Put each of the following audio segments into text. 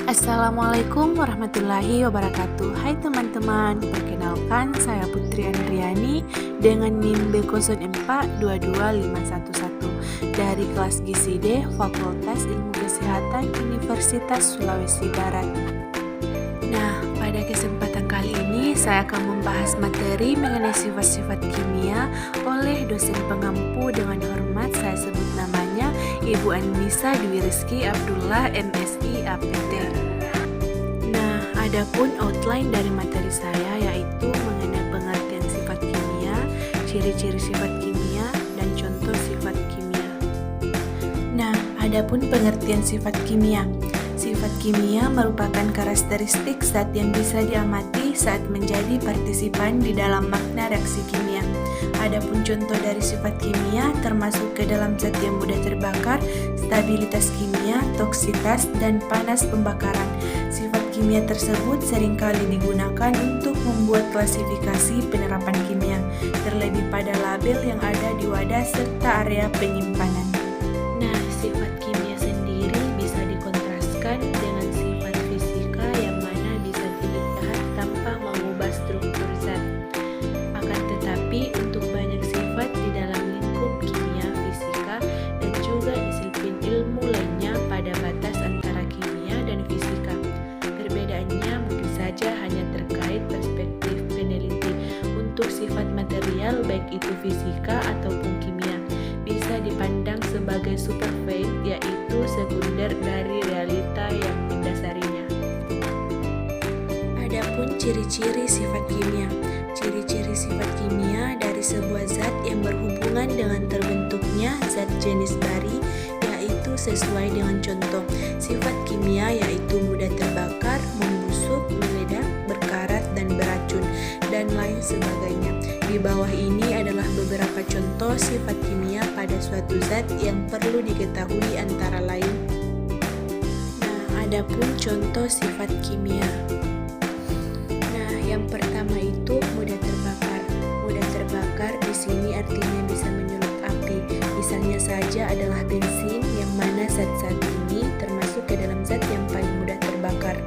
Assalamualaikum warahmatullahi wabarakatuh. Hai teman-teman, perkenalkan saya Putri Andriani dengan NIM B04225511 dari kelas Gizi D Fakultas Ilmu Kesehatan Universitas Sulawesi Barat. Nah, pada kesempatan kali ini saya akan membahas materi mengenai sifat-sifat kimia oleh dosen pengampu. Dengan hormat saya sebut namanya Ibu Anissa Dwi Rizky Abdullah MSI APT. Nah, adapun outline dari materi saya yaitu mengenai pengertian sifat kimia, ciri-ciri sifat kimia, dan contoh sifat kimia. Nah, adapun pengertian sifat kimia. Sifat kimia merupakan karakteristik zat yang bisa diamati saat menjadi partisipan di dalam makna reaksi kimia. Adapun contoh dari sifat kimia termasuk ke dalam zat yang mudah terbakar, stabilitas kimia, toksitas, dan panas pembakaran. Sifat kimia tersebut seringkali digunakan untuk membuat klasifikasi penerapan kimia, terlebih pada label yang ada di wadah serta area penyimpanan. Nah, sifat kimia sendiri bisa dikontraskan dengan sifat fisika yang mana bisa dilihat tanpa mengubah struktur zat. Akan tetapi untuk banyak sifat di dalam lingkup kimia, fisika, dan juga disiplin ilmu lainnya pada batas antara kimia dan fisika. Perbedaannya mungkin saja hanya terkait perspektif peneliti. Untuk sifat material baik itu fisika ataupun kimia bisa dipandang sebagai superfeit, yaitu sekunder dari realita yang mendasarinya. Adapun ciri-ciri sifat kimia. Ciri-ciri sifat kimia dari sebuah zat yang berhubungan dengan terbentuknya zat jenis bari, yaitu sesuai dengan contoh. Sifat kimia yaitu mudah terbakar, membusuk, meledak, berkarat, dan beracun, dan lain sebagainya. Di bawah ini adalah beberapa contoh sifat kimia pada suatu zat yang perlu diketahui antara lain. Nah, adapun contoh sifat kimia. Nah, yang pertama itu mudah terbakar. Mudah terbakar di sini artinya bisa menyulut api. Misalnya saja adalah bensin, yang mana zat-zat ini termasuk ke dalam zat yang paling mudah terbakar.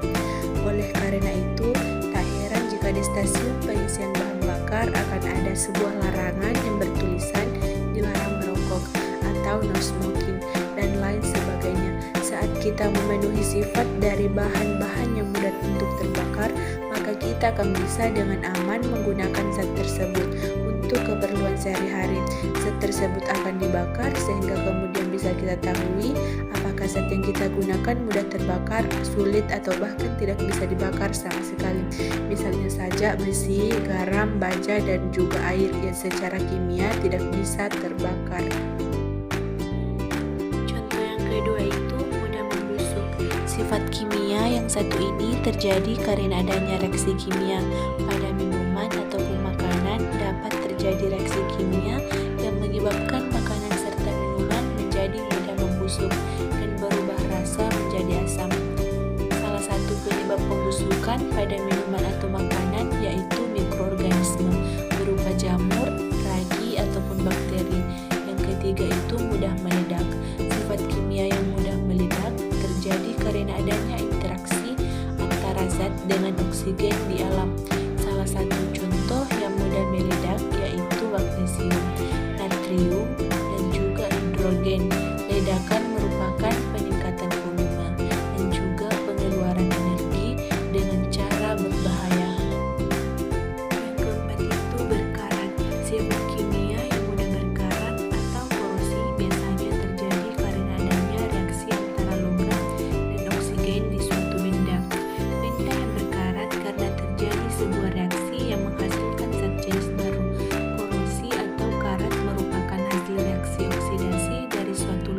Oleh karena itu, tak heran jika di stasiun pengisian bahan bakar akan ada sebuah larangan yang bertulisan dilarang merokok atau no smoking dan lain sebagainya. Saat kita memenuhi sifat dari bahan-bahan yang mudah untuk terbakar, maka kita akan bisa dengan aman menggunakan zat tersebut untuk keperluan sehari-hari. Zat tersebut akan dibakar sehingga kemudian bisa kita ketahui apakah zat yang kita gunakan mudah terbakar, sulit, atau bahkan tidak bisa dibakar sama sekali. Misalnya saja besi, garam, baja, dan juga air yang secara kimia tidak bisa terbakar. Contoh yang kedua itu mudah membusuk. Sifat kimia yang satu ini terjadi karena adanya reaksi kimia. Pada minuman ataupun makanan dapat terjadi reaksi kimia yang menyebabkan makanan serta minuman menjadi mudah membusuk dan berubah rasa menjadi asam. Salah satu penyebab pembusukan pada minuman atau makanan yaitu mikroorganisme berupa jamur, ragi, ataupun bakteri. Yang ketiga itu mudah meledak. Sifat kimia yang mudah meledak terjadi karena adanya interaksi antara zat dengan oksigen di alam. Salah satu contoh yang mudah meledak yaitu magnesium, natrium, dan juga hidrogen. Ledakan merupakan peningkatan volume dan juga pengeluaran energi dengan cara berbahaya. Yang keempat itu berkarat. Sifat kimia yang mudah berkarat atau korosi biasanya terjadi karena adanya reaksi antara logam dan oksigen di suatu benda. Benda yang berkarat karena terjadi sebuah reaksi yang menghasilkan zat jenis baru. Korosi atau karat merupakan hasil reaksi oksidasi dari suatu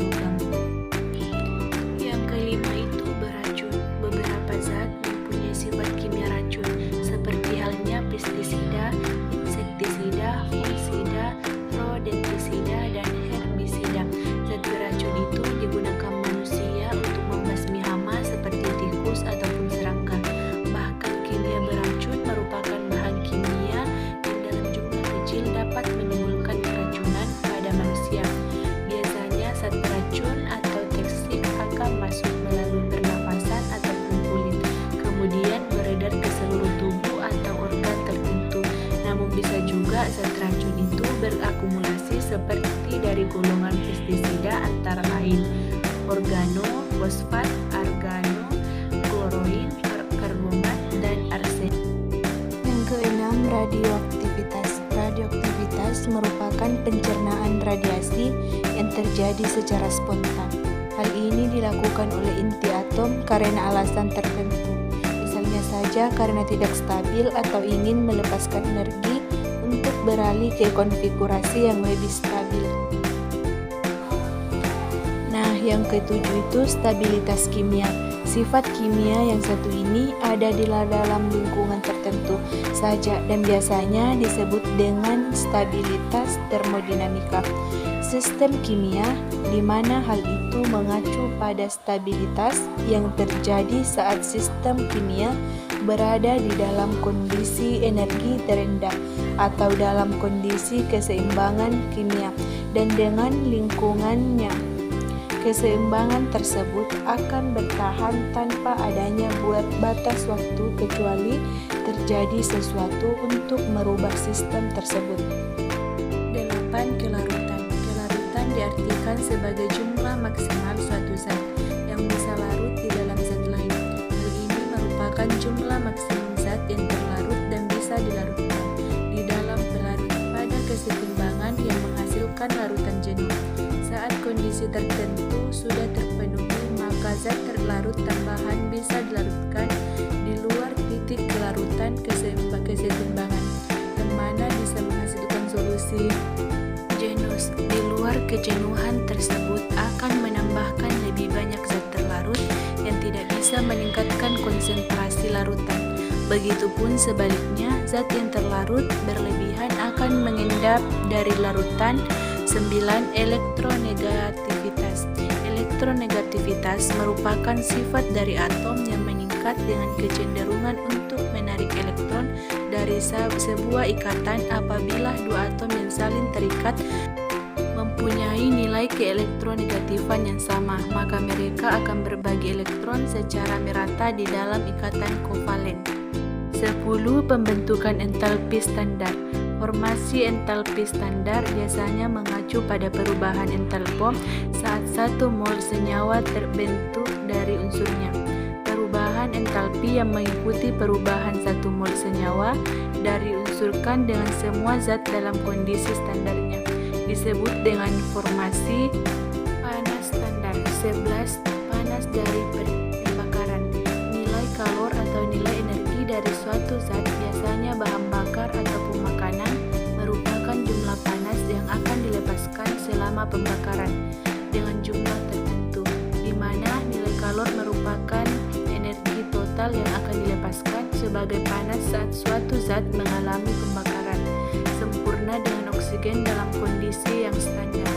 dari golongan pestisida antara lain organo, fosfat, argano, kloroin, karbonat, dan arsen. Yang keenam, radioaktivitas. Radioaktivitas merupakan pencernaan radiasi yang terjadi secara spontan. Hal ini dilakukan oleh inti atom karena alasan tertentu. Misalnya saja karena tidak stabil atau ingin melepaskan energi untuk beralih ke konfigurasi yang lebih stabil. Nah, yang ketujuh itu stabilitas kimia. Sifat kimia yang satu ini ada di dalam lingkungan tertentu saja dan biasanya disebut dengan stabilitas termodinamika. Sistem kimia di mana hal itu mengacu pada stabilitas yang terjadi saat sistem kimia berada di dalam kondisi energi terendah atau dalam kondisi keseimbangan kimia dan dengan lingkungannya. Keseimbangan tersebut akan bertahan tanpa adanya batas waktu kecuali terjadi sesuatu untuk merubah sistem tersebut. 8. Kelarutan. Kelarutan diartikan sebagai jumlah maksimal suatu zat yang bisa larut di dalam zat lain. Hal ini merupakan jumlah maksimum zat yang terlarut dan bisa dilarutkan di dalam pelarut pada kesetimbangan yang menghasilkan larutan jenuh. Saat kondisi tertentu sudah terpenuhi, maka zat terlarut tambahan bisa dilarutkan di luar titik kelarutan kesetimbangan, yang mana bisa menghasilkan solusi jenuh. Di luar kejenuhan tersebut akan menambahkan lebih banyak zat terlarut yang tidak bisa meningkatkan konsentrasi larutan. Begitupun sebaliknya, zat yang terlarut berlebihan akan mengendap dari larutan. 9. Elektronegativitas. Elektronegativitas merupakan sifat dari atom yang meningkat dengan kecenderungan untuk menarik elektron dari sebuah ikatan. Apabila dua atom yang saling terikat mempunyai nilai keelektronegatifan yang sama, maka mereka akan berbagi elektron secara merata di dalam ikatan kovalen. 10. Pembentukan entalpi standar. Formasi entalpi standar biasanya mengacu pada perubahan entalpom saat satu mol senyawa terbentuk dari unsurnya. Perubahan entalpi yang mengikuti perubahan satu mol senyawa dari unsurkan dengan semua zat dalam kondisi standarnya disebut dengan formasi panas standar. 11. Panas dari pembakaran. Nilai kalor atau nilai energi dari suatu zat, biasanya bahan bakar ataupun makanan, merupakan jumlah panas yang akan dilepaskan selama pembakaran dengan jumlah tertentu, di mana nilai kalor merupakan energi total yang akan dilepaskan sebagai panas saat suatu zat mengalami pembakaran sempurna dengan oksigen dalam kondisi yang standar.